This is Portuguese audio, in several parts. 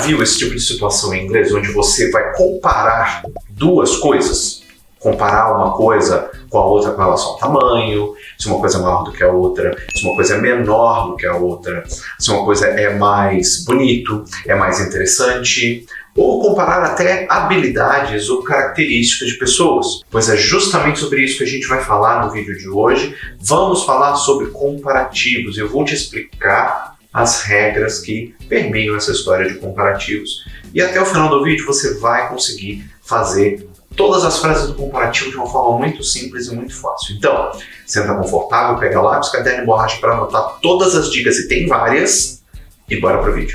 viu esse tipo de situação em inglês, onde você vai comparar duas coisas? Comparar uma coisa com a outra com relação ao tamanho, se uma coisa é maior do que a outra, se uma coisa é menor do que a outra, se uma coisa é mais bonito, é mais interessante, ou comparar até habilidades ou características de pessoas. Pois é justamente sobre isso que a gente vai falar no vídeo de hoje. Vamos falar sobre comparativos. Eu vou te explicar as regras que permeiam essa história de comparativos. E até o final do vídeo você vai conseguir fazer todas as frases do comparativo de uma forma muito simples e muito fácil. Então, senta confortável, pega lápis, caderno e borracha para anotar todas as dicas, e tem várias, e bora pro vídeo.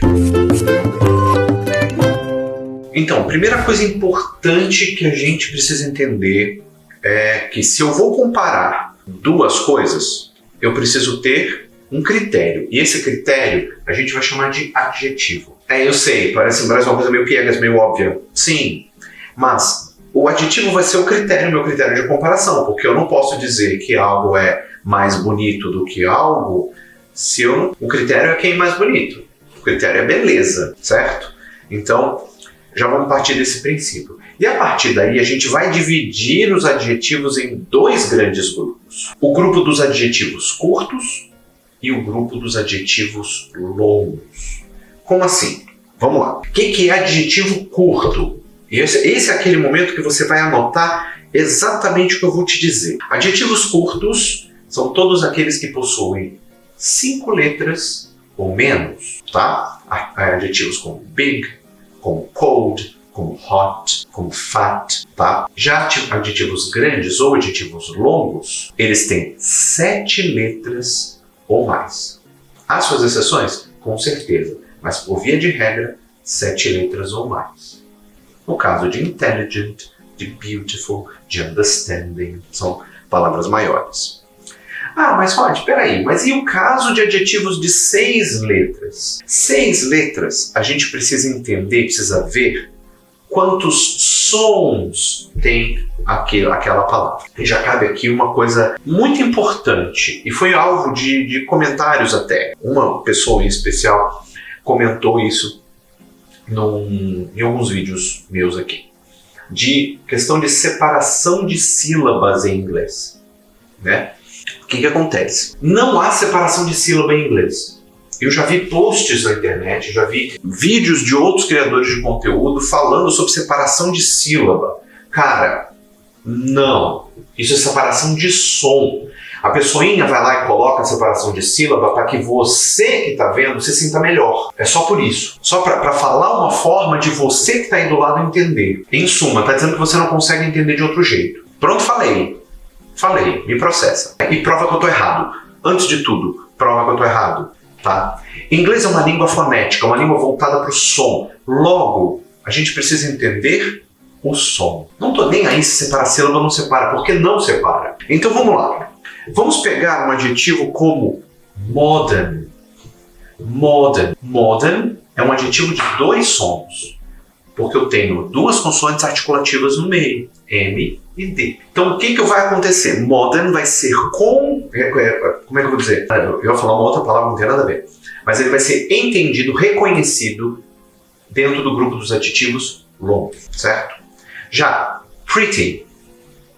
Então, primeira coisa importante que a gente precisa entender é que se eu vou comparar duas coisas, eu preciso ter um critério. E esse critério a gente vai chamar de adjetivo. Eu sei, parece uma coisa meio piegas, meio óbvia. Sim, mas o adjetivo vai ser o critério, meu critério de comparação, porque eu não posso dizer que algo é mais bonito do que algo se o critério é quem é mais bonito. O critério é beleza, certo? Então, já vamos partir desse princípio. E a partir daí, a gente vai dividir os adjetivos em dois grandes grupos. O grupo dos adjetivos curtos e o grupo dos adjetivos longos. Como assim? Vamos lá. O que é adjetivo curto? Esse é aquele momento que você vai anotar exatamente o que eu vou te dizer. Adjetivos curtos são todos aqueles que possuem 5 letras ou menos, tá? Adjetivos como big, como cold, como hot, como fat, tá? Já adjetivos grandes ou adjetivos longos, eles têm 7 letras ou mais. Há suas exceções? Com certeza, mas por via de regra, 7 letras ou mais. No caso de intelligent, de beautiful, de understanding, são palavras maiores. Mas Rod, peraí, mas e o caso de adjetivos de 6 letras? 6 letras, a gente precisa entender, precisa ver quantos sons tem aquela palavra. E já cabe aqui uma coisa muito importante, e foi alvo de comentários até. Uma pessoa em especial comentou isso em alguns vídeos meus aqui, de questão de separação de sílabas em inglês, né? O que acontece? Não há separação de sílaba em inglês. Eu já vi posts na internet, já vi vídeos de outros criadores de conteúdo falando sobre separação de sílaba. Cara, não. Isso é separação de som. A pessoinha vai lá e coloca a separação de sílaba para que você que está vendo se sinta melhor. É só por isso. Só para falar uma forma de você que está aí do lado entender. Em suma, está dizendo que você não consegue entender de outro jeito. Pronto, falei, me processa. E prova que eu estou errado. Antes de tudo, prova que eu estou errado. Tá? Inglês é uma língua fonética, uma língua voltada para o som. Logo, a gente precisa entender o som. Não estou nem aí se separa a sílaba ou não separa, porque não separa. Então vamos lá. Vamos pegar um adjetivo como modern. Modern é um adjetivo de 2 sons, porque eu tenho 2 consoantes articulativas no meio, M e D. Então o que vai acontecer? Modern vai ser como é que eu vou dizer? Eu ia falar uma outra palavra, não tem nada a ver. Mas ele vai ser entendido, reconhecido dentro do grupo dos adjetivos longos, certo? Já pretty,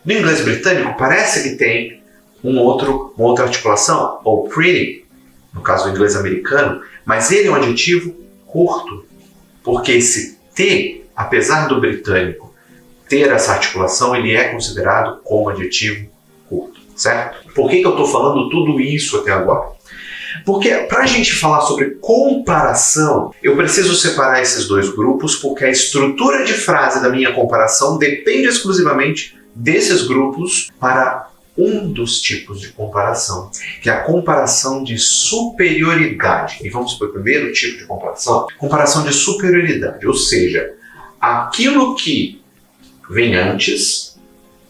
no inglês britânico parece que tem uma outra articulação, ou pretty, no caso do inglês americano, mas ele é um adjetivo curto, porque esse T, apesar do britânico ter essa articulação, ele é considerado como adjetivo curto, certo? Por que eu estou falando tudo isso até agora? Porque para a gente falar sobre comparação, eu preciso separar esses dois grupos, porque a estrutura de frase da minha comparação depende exclusivamente desses grupos para um dos tipos de comparação, que é a comparação de superioridade. E vamos para o primeiro tipo de comparação, comparação de superioridade, ou seja, aquilo que vem antes,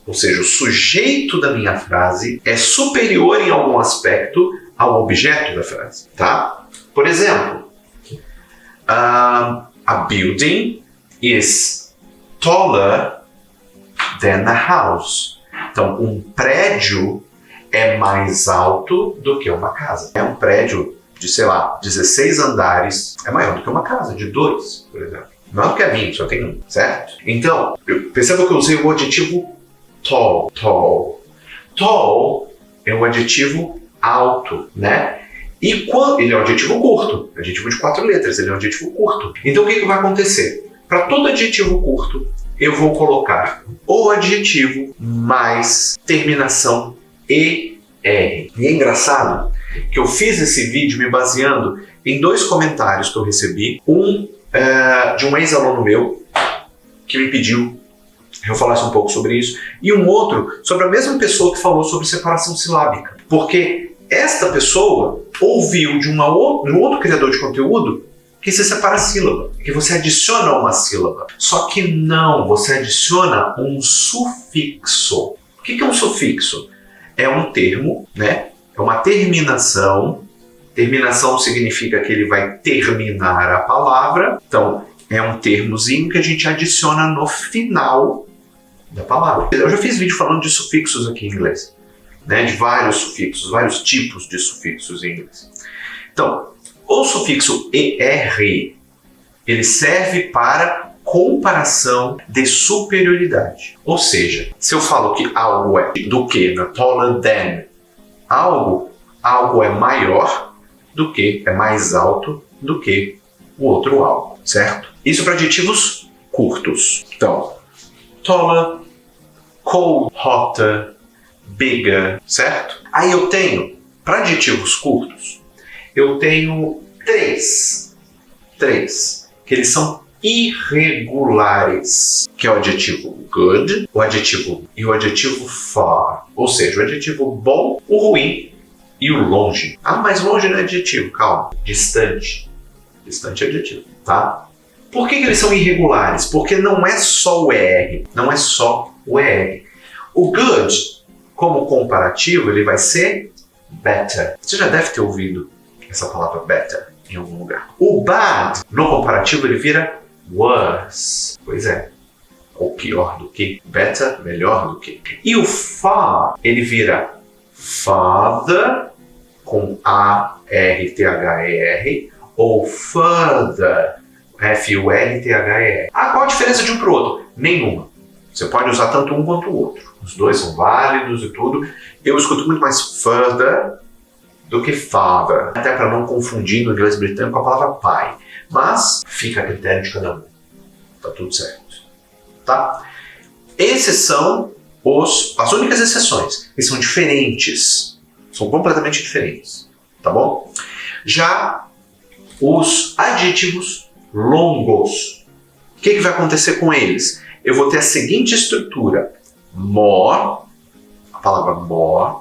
ou seja, o sujeito da minha frase é superior em algum aspecto ao objeto da frase, tá? Por exemplo, a building is taller than a house. Então, um prédio é mais alto do que uma casa. Um prédio de, sei lá, 16 andares é maior do que uma casa de 2, por exemplo. Não é do que a minha, só tem um, certo? Então, perceba que eu usei o adjetivo tall. Tall é um adjetivo alto, né? E ele é um adjetivo curto, adjetivo de 4 letras, ele é um adjetivo curto. Então o que vai acontecer? Para todo adjetivo curto, eu vou colocar o adjetivo mais terminação ER. E é engraçado que eu fiz esse vídeo me baseando em 2 comentários que eu recebi. Um de um ex-aluno meu, que me pediu que eu falasse um pouco sobre isso, e um outro sobre a mesma pessoa que falou sobre separação silábica. Porque esta pessoa ouviu de um outro criador de conteúdo que se separa a sílaba, que você adiciona uma sílaba. Só que não, você adiciona um sufixo. O que é um sufixo? É um termo, né? É uma terminação. Terminação significa que ele vai terminar a palavra. Então, é um termozinho que a gente adiciona no final da palavra. Eu já fiz vídeo falando de sufixos aqui em inglês, né? De vários sufixos, vários tipos de sufixos em inglês. Então, o sufixo ER, ele serve para comparação de superioridade. Ou seja, se eu falo que algo é do que, taller than, algo é maior do que, é mais alto do que o outro algo, certo? Isso para adjetivos curtos. Então, taller, cold, hotter, bigger, certo? Aí eu tenho, para adjetivos curtos, eu tenho três, que eles são irregulares, que é o adjetivo good, o adjetivo far, ou seja, o adjetivo bom, o ruim e o longe. Ah, mas longe não é adjetivo, calma, distante é adjetivo, tá? Por que eles são irregulares? Porque não é só o ER, O good, como comparativo, ele vai ser better. Você já deve ter ouvido essa palavra better em algum lugar. O bad, no comparativo, ele vira worse. Pois é, ou pior do que. Better, melhor do que. E o far, ele vira farther, com A-R-T-H-E-R, ou further, F-U-R-T-H-E-R. Ah, qual a diferença de um para o outro? Nenhuma. Você pode usar tanto um quanto o outro. Os dois são válidos e tudo. Eu escuto muito mais further do que father, até para não confundir no inglês britânico a palavra pai. Mas fica a critério de cada um. Tá tudo certo. Tá? Esses são as únicas exceções. Eles são diferentes. São completamente diferentes. Tá bom? Já os adjetivos longos. O que vai acontecer com eles? Eu vou ter a seguinte estrutura. More, a palavra more,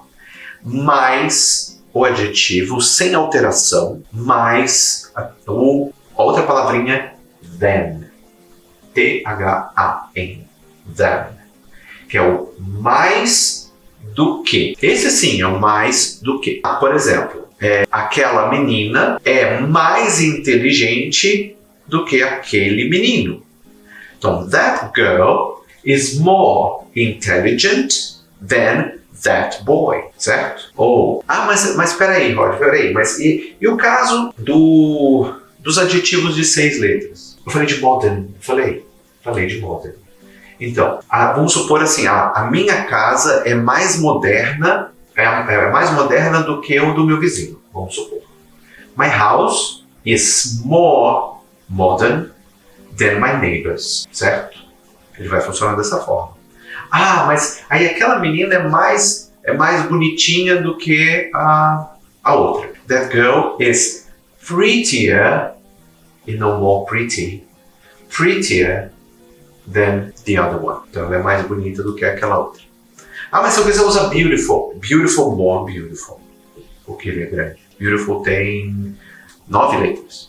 mais o adjetivo sem alteração, mais a outra palavrinha than. T-H-A-N. Than. Que é o mais do que. Esse sim é o mais do que. Por exemplo, aquela menina é mais inteligente do que aquele menino. Então, that girl is more intelligent than that boy, certo? Mas peraí, Rod, mas e o caso dos adjetivos de 6 letras? Eu falei de modern, falei de modern. Então, vamos supor assim, a minha casa é mais moderna, é mais moderna do que o do meu vizinho, vamos supor. My house is more modern than my neighbor's, certo? Ele vai funcionar dessa forma. Mas aí aquela menina é mais bonitinha do que a outra. That girl is prettier, e não more pretty, prettier than the other one. Então ela é mais bonita do que aquela outra. Mas se eu quiser usar beautiful, more beautiful, porque ele é grande. Beautiful tem 9 letras.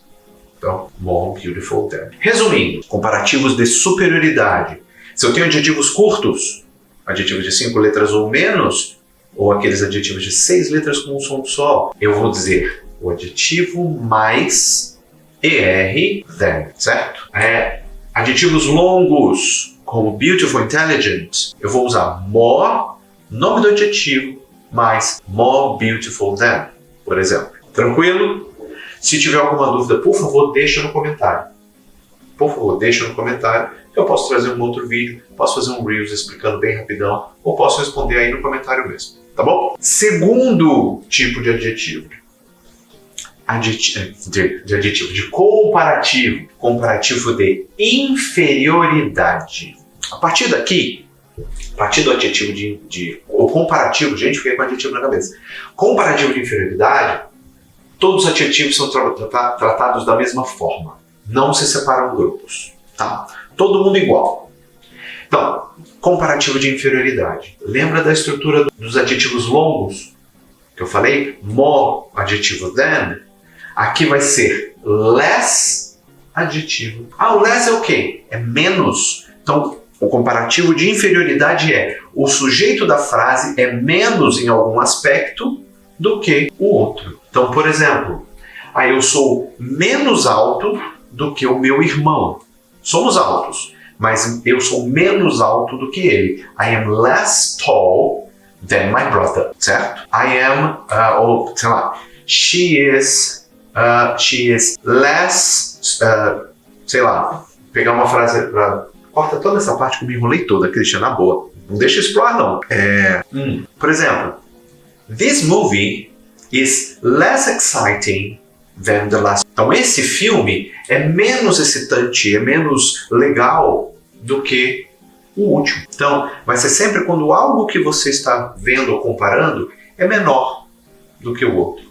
Então, more beautiful than. Resumindo, comparativos de superioridade. Se eu tenho adjetivos curtos, adjetivos de 5 letras ou menos, ou aqueles adjetivos de 6 letras com um som só, eu vou dizer o adjetivo mais ER than, certo? Adjetivos longos, como beautiful, intelligent, eu vou usar more, nome do adjetivo, mais more beautiful than, por exemplo. Tranquilo? Se tiver alguma dúvida, por favor, deixa no comentário. Por favor, deixa no comentário. Eu posso trazer um outro vídeo, posso fazer um Reels explicando bem rapidão, ou posso responder aí no comentário mesmo, tá bom? Segundo tipo de adjetivo. De comparativo. Comparativo de inferioridade. A partir daqui, a partir do adjetivo o comparativo, gente, fiquei com adjetivo na cabeça. Comparativo de inferioridade, todos os adjetivos são tratados da mesma forma. Não se separam grupos, tá? Todo mundo igual. Então, comparativo de inferioridade. Lembra da estrutura dos adjetivos longos? Que eu falei? More, adjetivo than. Aqui vai ser less, adjetivo. Ah, o less é o quê? É menos. Então, o comparativo de inferioridade é o sujeito da frase é menos em algum aspecto do que o outro. Então, por exemplo, eu sou menos alto do que o meu irmão. Somos altos, mas eu sou menos alto do que ele. I am less tall than my brother, certo? I am, ou sei lá, she is less, sei lá, pegar uma frase, corta toda essa parte que eu me enrolei toda, Christian, na boa. Não deixa eu explorar, não. Por exemplo, this movie is less exciting than the last. Então esse filme é menos excitante, é menos legal do que o último. Então vai ser sempre quando algo que você está vendo ou comparando é menor do que o outro.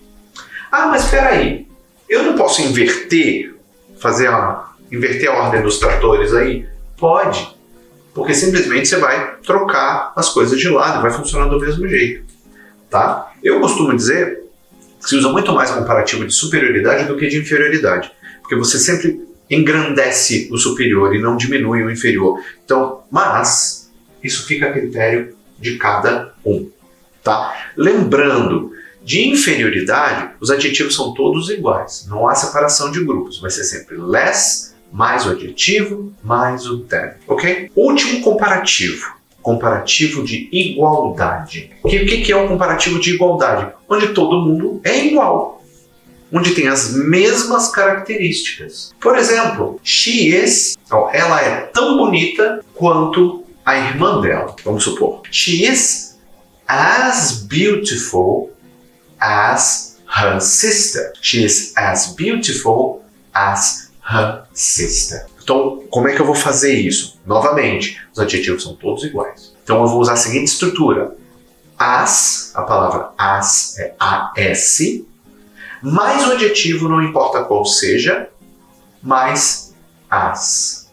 Ah, mas espera aí, eu não posso inverter a ordem dos tratores aí? Pode, porque simplesmente você vai trocar as coisas de lado e vai funcionar do mesmo jeito, tá? Eu costumo dizer que se usa muito mais comparativo de superioridade do que de inferioridade, porque você sempre engrandece o superior e não diminui o inferior. Então, mas isso fica a critério de cada um, tá? Lembrando, de inferioridade, os adjetivos são todos iguais, não há separação de grupos, vai ser sempre less mais o adjetivo mais o than, ok? Último comparativo. Comparativo de igualdade. O que é o comparativo de igualdade? Onde todo mundo é igual. Onde tem as mesmas características. Por exemplo, ela é tão bonita quanto a irmã dela. Vamos supor. She is as beautiful as her sister. She is as beautiful as her sister. Então, como é que eu vou fazer isso? Novamente, os adjetivos são todos iguais. Então, eu vou usar a seguinte estrutura. As, a palavra as é AS, mais o adjetivo, não importa qual seja, mais as.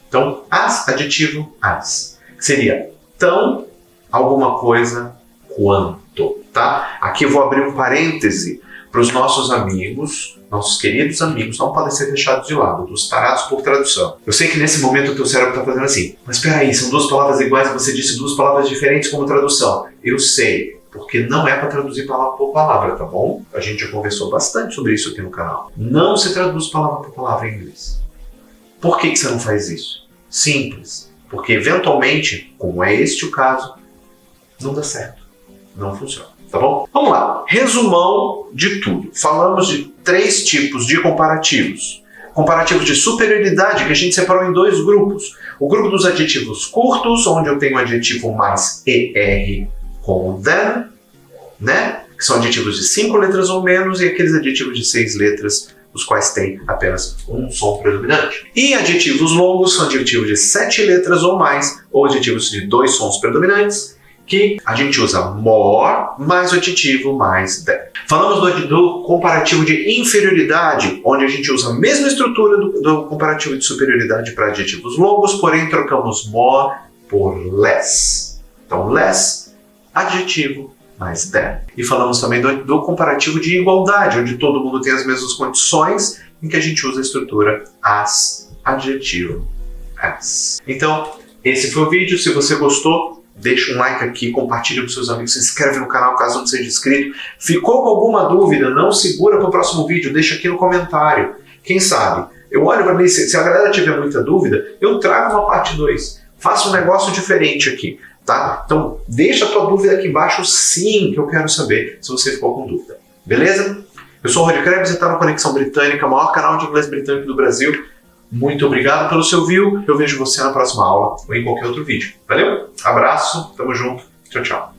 Então, as, adjetivo, as. Seria tão alguma coisa quanto, tá? Aqui eu vou abrir um parêntese para os nossos amigos, nossos queridos amigos, não podem ser deixados de lado, dos tarados por tradução. Eu sei que nesse momento o teu cérebro está fazendo assim, mas espera aí, são duas palavras iguais e você disse duas palavras diferentes como tradução. Eu sei, porque não é para traduzir palavra por palavra, tá bom? A gente já conversou bastante sobre isso aqui no canal. Não se traduz palavra por palavra em inglês. Por que você não faz isso? Simples, porque eventualmente, como é este o caso, não dá certo, não funciona. Tá bom? Vamos lá. Resumão de tudo. Falamos de 3 tipos de comparativos. Comparativos de superioridade, que a gente separou em 2 grupos. O grupo dos adjetivos curtos, onde eu tenho o adjetivo mais ER com than, né? Que são adjetivos de 5 letras ou menos, e aqueles adjetivos de 6 letras, os quais têm apenas um som predominante. E adjetivos longos são adjetivos de 7 letras ou mais, ou adjetivos de 2 sons predominantes, que a gente usa more mais o adjetivo mais than. Falamos do comparativo de inferioridade, onde a gente usa a mesma estrutura do comparativo de superioridade para adjetivos longos, porém trocamos more por less. Então, less, adjetivo mais than. E falamos também do comparativo de igualdade, onde todo mundo tem as mesmas condições, em que a gente usa a estrutura as, adjetivo, as. Então, esse foi o vídeo. Se você gostou, deixa um like aqui, compartilha com seus amigos, se inscreve no canal caso não seja inscrito. Ficou com alguma dúvida? Não segura para o próximo vídeo, deixa aqui no comentário. Quem sabe? Eu olho para mim, se a galera tiver muita dúvida, eu trago uma parte 2. Faço um negócio diferente aqui, tá? Então, deixa a tua dúvida aqui embaixo sim, que eu quero saber se você ficou com dúvida. Beleza? Eu sou o Rod Krebs e está no Conexão Britânica, o maior canal de inglês britânico do Brasil. Muito obrigado pelo seu view. Eu vejo você na próxima aula ou em qualquer outro vídeo. Valeu? Abraço, tamo junto. Tchau, tchau.